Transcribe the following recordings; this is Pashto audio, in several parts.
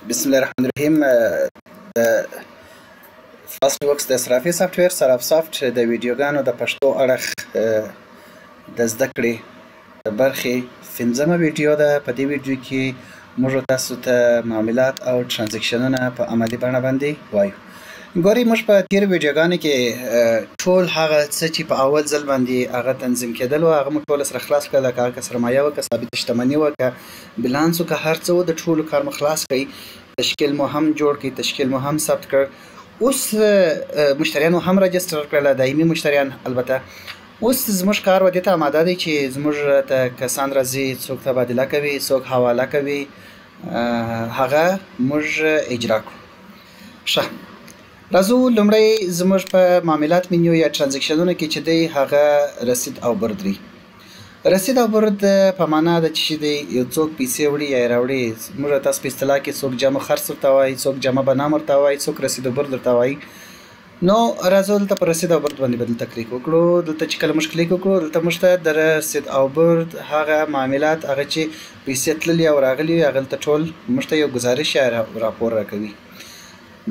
بسم الله الرحمن الرحیم. د فاست ورکس د صرافي سافټویر صراف سافټ د ویډیوګانو د پښتو اړخ د زده کړې د برخې 5مه ویډیو ده. په دې ویډیو کې موږ تاسو ته معاملات او ترانزیکشنونه په عملي بڼه باندې وایو. ګورئ، موږ په تېرو ویډیوګانو کې ټول هغه څه چې په اول ځل باندې هغه تنظیم کېدل وو هغه موږ ټوله سره خلاص کړل. لکه هغه که سرمایه وه، که ثابته شتمني وه، که بلانس وه، که هر څه وو، د ټولو کار مو خلاص کړئ. تشکیل مو هم جوړ کړئ، تشکیل مو هم ثبت کړ. اوس مشتریان مو هم راجستر کړل، دایمي مشتریان البته. اوس زموږ کار ودې ته اماده دی چې زموږ ته کسان راځي، څوک تبادله کوي، څوک حواله کوي، هغه موږ اجرا کړو. ښه، راځو لومړی زموږ په معاملات منیو یا ترانزیکشنونو کې چې دی هغه رسید او برد دی. رسید او برد په معنا د چې دی یو څوک پیسې وړي یا یې راوړي. موږ تاسو په اصطلاح کې څوک جمع خرڅ ورته وایي، څوک جمع بنام ورته وایي، څوک رسید او برد ورته وایي. نو راځو دلته په رسید او برد باندې به دلته کلیک وکړو. دلته چې کله موږ کلیک وکړو دلته موږ ته د رسید او برد هغه معاملات هغه چې پیسې تللي او راغلي وي هغه دلته ټول موږ ته یو ګزارش یا راپور راکوي.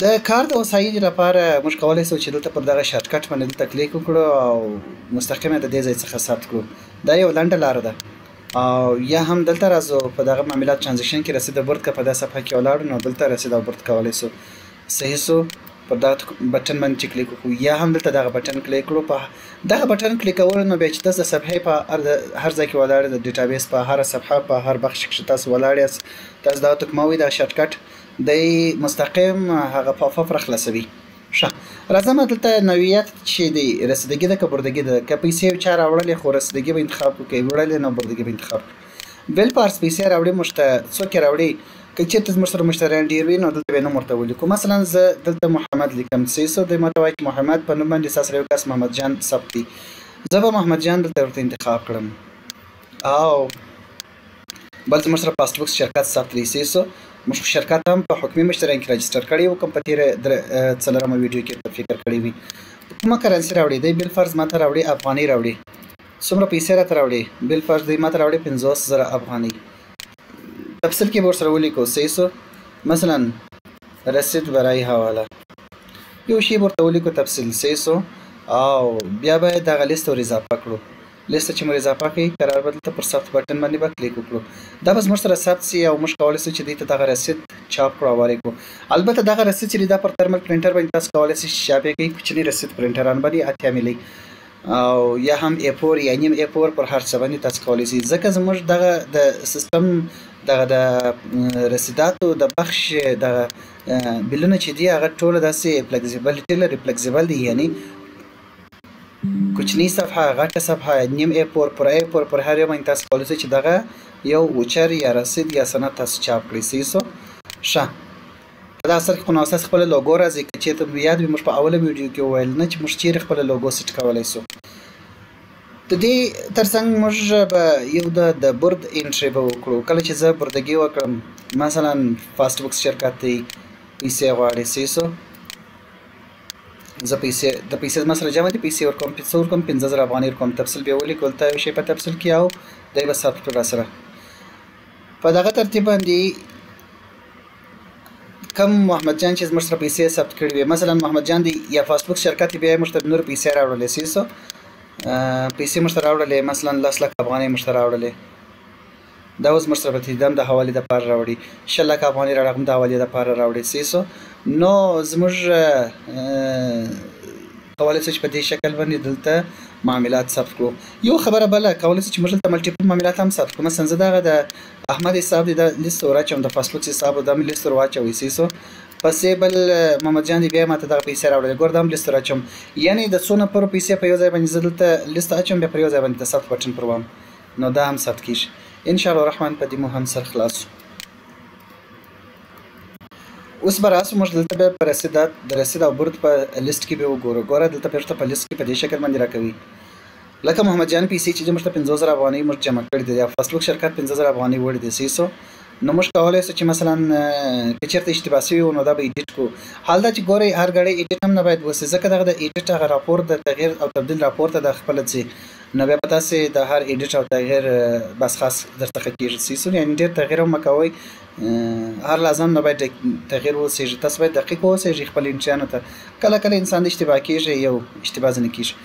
د کار د وسایلو لپاره موږ کولی شو چې دلته پر دغه شارټ کټ باندې دلته کلیک وکړو او مستقیمه د دې ځای څخه ثبت کړو. دا یو لنډه لاره ده. او یا هم دلته راځو په دغه معاملات ترانزیکشن کې رسید او برد که په دغه صفحه کې ولاړو نو دلته رسید او برد کولی شو. صحیح شو، پر دغه بټن باندې چې کلیک وکړو یا هم دلته دغه بټن کلیک کړو. په دغه بټن کلیک کولو نو بیا چې تاسو د صفحې په هر ځای کې ولاړ د ډیټابیس په هره صفحه په هر بخش کې تاسو ولاړ یاست، تاسو دغه تکموي دغه شارټ کټ دی مستقیم هغه پاپ اپ راخلاصوي. ښه، راځم دلته نوعیت چې دی رسیدګي ده که بردګي ده. که پیسې چا راوړلې خو رسیدګي به انتخاب کړو، که یې وړلې نو بردګي به انتخاب کړو. بل پارس پیسې راوړي موږ ته څوک یې راوړي. که چېرته زموږ سره مشتریان ډېر وي نو دلته به یې نوم ورته ولیکو. مثلا زه دلته محمد لیکم، څه دی ماته وایي چې محمد په نوم باندې ستاسو سره یو کس محمد جان ثبت دی. زه به محمد جان دلته ورته انتخاب کړم. او بل زموږ سره فاست ورکس شرکت ثبت دی. موږ شرکت هم په حکومي مشتریان کې راجستر کړی وو، کوم په تېره 4مه ویډیو کې فکر کړی وي. کومه کرنسي راوړي دی؟ بالفرض ماته راوړي افغانۍ راوړي. څومره پیسې راته راوړي؟ بالفرض دی ماته راوړي 50,000 افغانۍ. تفصیل کې به ورسره ولیکو. صحیح، مثلا رسید برای حواله یو شی ورته ولیکو تفصیل. صحیح، او بیا به دغه لیست ور اضافه کړو. لیست چې موږ اضافه کړئ قرار به دلته پر ثبت بټن باندې به کلیک وکړو. دا به زموږ سره ثبت سي او موږ کولی شو چې دې ته دغه رسید چاپ کړو او وارې کړو. البته دغه رسید چې دی دا پر ترمل پرنټر باندې تاسو کولی شئ چې چاپ یې کړئ. کوچني رسید پرنټران باندې 8 ملي او یا هم A4 یا نیم A4 پر هر څه باندې تاسو کولی شئ. ځکه زموږ دغه د سیستم دغه د رسیداتو د بخش دغه بلونه چې دي هغه ټوله داسې فلکسیبلټي لري. فلکسیبل دي یعنی کوچنی صفحه، غټه صفحه، نیم A4 پر A4 پر هر یو باندې تاسو کولی شئ چې دغه یو وچر یا رسید یا سند تاسو چاپ کړئ. صحیح. ښه، په دغه سر کې خو نو اساس خپله لوګو راځي. که چېرته یاد وي موږ په اوله ویډیو کې وویل نه چې موږ چیرې خپله لوګو سیټ کولی شو. د دې تر څنګ موږ به یو د برد انټري به وکړو. کله چې زه بردګي وکړم، مثلا فاست ورکس شرکت دی پیسې غواړي. صحیح، زه د پیسې ما سره جمع دي، پیسې ورکوم. څه ورکوم؟ 50,000 افغانۍ ورکوم. تفصیل بیا ولیکو دلته یو شی په تفصیل کې او دی به ثبت کړو راسره. په دغه ترتیب باندې کم محمد جان چې زموږ سره پیسې ثبت کړي وي، مثلا محمد جان دی یا فاست ورکس شرکت دی، بیا یې موږ ته نور پیسې راوړلې. صحیح، پیسې موږ ته راوړلې، مثلا 10 لک افغانۍ موږ ته راوړلې. دا اوس موږ سره به د حوالې دپاره راوړي. 6 لک افغانۍ راوړم د حوالې دپاره راوړي. صحیح، نو زموږ کولی شو چې په دې شکل باندې دلته معاملات ثبت کړو. یو خبره بله کولی شو چې موږ دلته ملټیپل معاملات هم ثبت کړو. مثلا زه دغه د احمد حساب دی دا لیست ور اچوم، د فاست ورکس حساب دا مې لیست ور واچوئ. صحیح، پسې بل محمد جان دی بیا ماته دغه پیسې راوړلې. ګوره دا هم لیست ور اچوم، یعنې د څو نفرو پیسې په یو ځای باندې زه دلته لیست اچوم بیا پر یو ځای باندې د ثبت بټن پر وهم نو دا هم ثبت کېږي. انشاءالله الرحمن په دې مو هم سر خلاص شو. اوس به راسو موږ دلته به په د رسید او برد په لیست کې به وګورو. ګوره دلته به په لیست کې په دې شکل باندې راکوي. لکه محمد جان پیسې چې موږ ته 50,000 افغانۍ موږ جمع کړي دي یا فاست ورکس شرکت 50,000 افغانۍ وړي دي. صحیح، نو موږ کولی شو چې مثلا که چېرته اشتباه شوي وو نو دا به ایډیټ کړو. حال دا چې ګورئ هر ګړی ایډیټ هم نه باید وسي، ځکه دغه د ایډیټ هغه راپور د تغییر او تبدیل راپور ته د خپله ځي. نو بیا به تاسې د هر ایډیټ او تغییر بس خاص درڅخه کېږي. صحیح، یعنې ډېر تغییر هم مه کوئ هر لازم نه باید تغییر وسیږي، تاسو باید دقیق اوسئ خپل انټریانو ته. کله کله انسان د اشتباه کېږي، یو اشتباه ځینې کېږي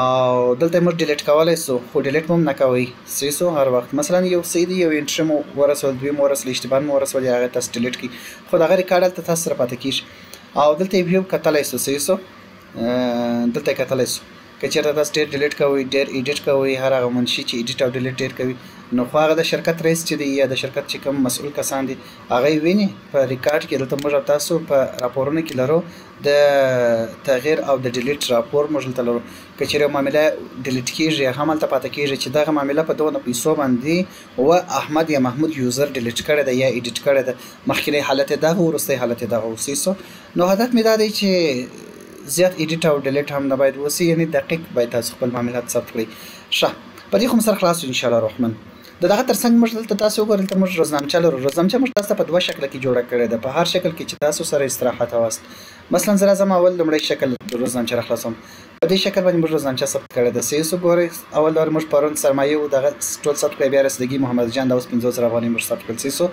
او دلته موږ ډیلیټ کولی سو، خو ډیلیټ مو هم نه کوئ. صحیح سو هر وخت مثلا یو څه دی، یو انټري مو ورسول، دوی مو ورسول، اشتباه مو ورسول، هغه تاسو ډیلیټ کړئ، خو د هغه ریکارډ هلته تاسو سره پاتې کېږي او دلته یې ویو کتلی سو. صحیح سو دلته یې کتلی سو. که چېرته تاسو ډېر ډیلیټ کوئ، ډېر ایډیټ کوئ، هر هغه منشي چې ایډیټ او ډیلیټ ډېر کوي، نو خو هغه د شرکت رئیس چې دی یا د شرکت چې کوم مسؤل کسان دي هغه یې ویني په ریکارډ کې. دلته موږ او تاسو په راپورونو کې لرو د تغییر او د ډیلیټ راپور موږ دلته لرو. که چېرې یو معامله ډیلیټ کېږي همالته پاتې کېږي چې دغه معامله په دونه پیسو باندې و احمد یا محمود یوزر ډیلیټ کړی ده یا ایډیټ کړی ده، مخکینی حالت یې دغه، وروستی حالت یې دغه. اوسې نو هدف مې دا دی چې زیات ایډیټ او ډیلیټ هم نه باید وسي، یعنی دقیق باید تاسو خپل معاملات ثبت کړئ. ښه په دې خو سر خلاص ان شاء الله الرحمن. د دغه ترڅنګ موږ دلته تاسو وګورئ، دلته موږ روزنامچه لرو. روزنامچه موږ تاسو ته په دوه شکله کې جوړه کړې ده، په هر شکل کې چې تاسو سره استراحت واست. مثلا زه راځم اول لومړی شکل د روزنامچه راخلاصوم، په دې شکل باندې موږ روزنامچه ثبت کړې ده. صحیح سو ګورئ، اول دور موږ پرون سرمایه و دغه ټول ثبت کړی، بیا رسیدګي محمد جان دا اوس 50,000 افغانۍ موږ ثبت کړل. صحیح سو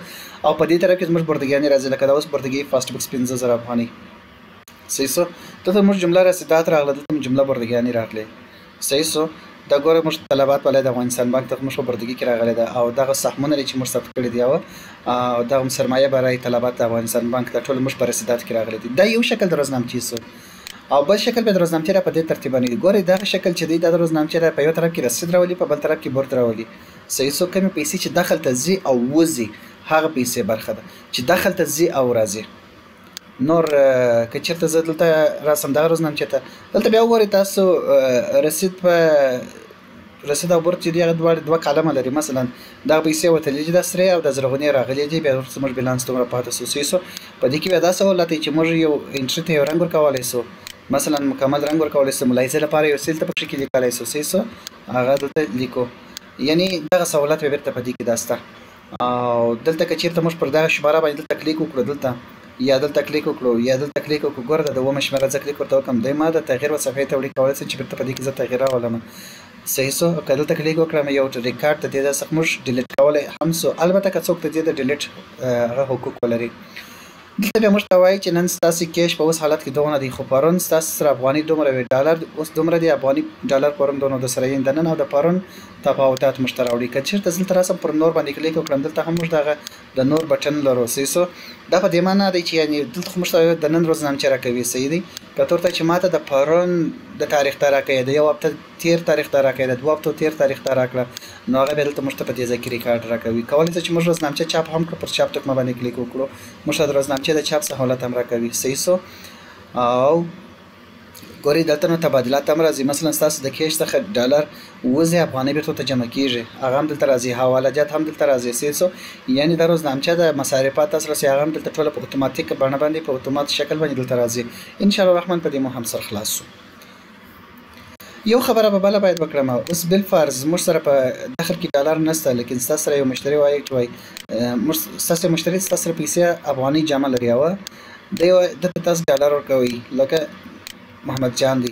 او په دې طرف کې زموږ بردګیانې راځي، لکه دا اوس بردګي فاست بکس 50,000 افغانۍ. صحیح سو دلته موږ جمله رسیدات راغله، دلته جمله بردګیانې راغلې. صحیح سو دا ګوره موږ طلبات ولای د افغانستان بانک ته موږ په بردګي کې راغلی ده او دغه سهمونه چې موږ ثبت کړي دي او دغه سرمایه برای طلبات د افغانستان بانک ته ټول موږ په رسیدات کې راغلي دي. دا یو شکل د روزنامچې سو او بل شکل به د روزنامچې را په دې ترتیب باندې ګورئ. دغه شکل چې دی دا د روزنامچې را په یو طرف کې رسید راولي، په بل طرف کې برد راولي. صحیح سو کومې پیسې چې دخل ته ځي او وځي هغه پیسې برخه ده چې دخل ته ځي او راځي. نور که چېرته زه دلته راسم دغه روزنامچې ته، دلته بیا وګورئ تاسو رسید په رسید او برد چې دی هغه دواړه دوه کالمه لري. مثلا دغه پیسې وتلي دي د سرې او د زرغونې راغلي دي، بیا وروسته موږ بیلانس دومره پاتې سو. صحیح سو په دې کې بیا دا سهولت دی چې موږ یو انټري ته یو رنګ ورکولی سو، مثلا مکمل رنګ ورکولی سو، ملاحظې لپاره یو سیل ته پکښې کې لیکلی سو. صحیح سو هغه دلته لیکو، یعنی دغه سهولت به بیرته په دې کې دا شته. او دلته که چېرته موږ پر دغه شماره باندې دلته کلیک وکړو، دلته یا دلته کلیک وکړو یا دلته کلیک وکړو، ګوره د دومه شمېره زه کلیک ورته وکړم، دی ما د تغییر و صفحې ته وړي کولی شم چې بیرته په دې کې زه تغییر راولم. صحیح سو که دلته کلیک وکړم یو ریکارډ د دې څخه موږ ډیلیټ کولی هم سو، البته که څوک د دې د ډیلیټ هغه حقوق ولري. دلته بیا موږ ته وایي چې نن ستاسې کیش په اوس حالت کې دونه دی، خو پرون ستاسو سره افغاني دومره وي، ډالر اوس دومره دی، افغاني ډالر پرون دونه د سره یې د نن او د پرون تفاوتات موږ ته راوړي. که چېرته دلته راسم پر نور باندې کلیک وکړم، دلته هم موږ دغه د نور بټن لرو. صحیح سو دا په دې معنا دی چې یعنې دلته خو موږ ته د نن روزنامچه راکوي. صحیح دی که تورته چې ماته د پرون د تاریخ ته راکوي، د یو هفته تېر تاریخ ته راکوي، د 2 هفتو تېر تاریخ ته راکړه، نو هغه بیا دلته موږ ته په دې ځای کې ریکارډ راکوي. کولی شو چې موږ روزنامچه چاپ هم کړو، پر چاپ ټکمه باندې کلیک وکړو، موږ ته د روزنامچې د چاپ سهولت هم راکوي. صحیح سو او ګورئ دلته نو تبادلات هم راځي. مثلا ستاسو د کیش څخه ډالر وځي، افغانۍ بیرته ورته جمع کېږي، هغه هم دلته راځي، حواله جات هم دلته راځي. صحیح سو یعنې دا روزنامچه د مصارفات تاسو رسي، هغه هم دلته ټوله په اتوماتیک بڼه باندې په اتومات شکل باندې دلته راځي. انشاءالله الرحمن په دې مو هم سر خلاص سو. یو خبره به بله باید وکړم، اوس بالفرض موږ سره په داخل کې ډالر نشته، لیکن ستاسو سره یو مشتری وایي چې وایي ستاسو مشتری ستاسو سره پیسې افغانۍ جمع لري او دلته تاسو ډالر ورکوئ، لکه محمد جان دی.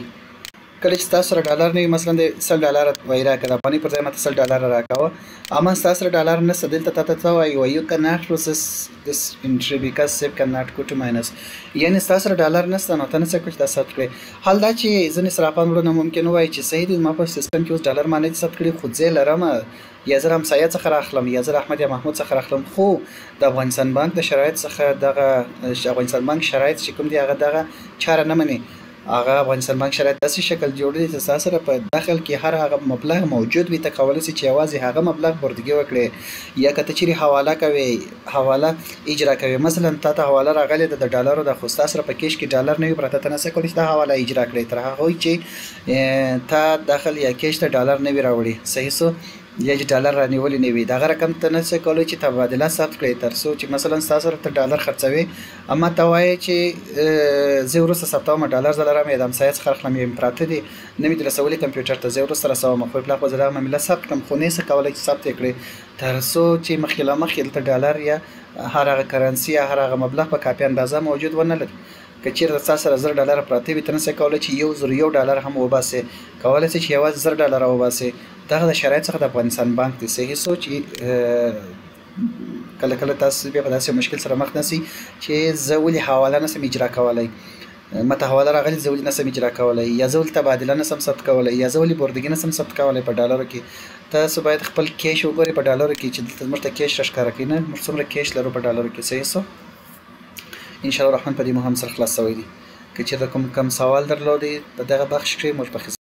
کله چې تاسو سره ډالر نه وي، مثلا د 100 ډالر وایي راکړه، د افغانۍ پر ځای ماته 100 ډالر راکوه، اما ستاسو سره ډالر نشته، دلته تا ته څه وایي you cannot process this entry because SEP cannot go to minus، یعنې ستاسو سره ډالر نشته نو ته نه څه کوې چې دا ثبت کړې. حال دا چې ځینې صرافان وروڼه ممکن ووایي چې صحیح دی زما په سیسټم کې اوس ډالر ما نه دي ثبت کړي، خو ځای لرم، یا زه همسایه څخه راخلم یا زه احمد یا محمود څخه راخلم، خو د افغانستان بانک د شرایط څخه دغه افغانستان بانک شرایط چې کوم دي هغه دغه چاره نه مني. هغه افغانستان بانک شرایط داسې شکل جوړ دي چې ستاسو سره په داخل کې هر هغه مبلغ موجود وي، ته کولی شې چې یوازې هغه مبلغ بردګي وکړې، یا که ته چیرې حواله کوې حواله اجرا کوې، مثلا تا ته حواله راغلې ده د ډالرو ده، خو ستا سره په کیش کې ډالر نه وي پرته، ته نه څه کولی چې دا حواله اجرا کړې تر هغوی چې تا داخل یا کیش ته ډالر نه وي راوړي. صحیح سو یا چې ډالر رانیولې نه وي، دغه رقم ته نه څه کولی چې تبادله ثبت کړې، تر څو چې مثلا ستا سره ته ډالر خرڅوې، اما ته وایې چې زه وروسته ثبتوم ډالر زه لرم، یا د همسایه څخه اخلم، یا پراته دي نه مې دې رسولي کمپیوټر ته، زه وروسته رسوم، خو پلاخ به زه دغه معامله ثبت کړم، خو نه یې څه کولی چې ثبت یې کړې، تر څو چې مخکې له مخکې دلته ډالر یا هر هغه کرنسي یا هر هغه مبلغ په کاپي اندازه موجود ونه لري. که چېرته ستا سره 1000 ډالر پراته وي، ته نه څه کولی چې 101 ډالر هم وباسې، کولی شې چې یوازې 1000 ډالر وباسې. دغه د شرایط څخه د افغانستان بانک دی. صحیح سو چې کله کله تاسو بیا په داسې مشکل سره مخ نسی چې زه ولې حواله نسم اجرا کولی، مته حواله راغلی زه ولې نسم اجرا کولی، یا زه ولې تبادله نسم ثبت کولی، یا زه ولې بوردګي نسم ثبت کولی په ډالرو کې. تاسو باید خپل کیش وګورئ په ډالرو کې چې دلته موږ ته کیش راښکاره کوي نه موږ څومره کیش لرو په ډالرو کې. صحیح سو ان شاء الله الرحمن په دې مو هم سره خلاص شوی دی. که چېرته کوم سوال درلودی په دغه بخش کې موږ په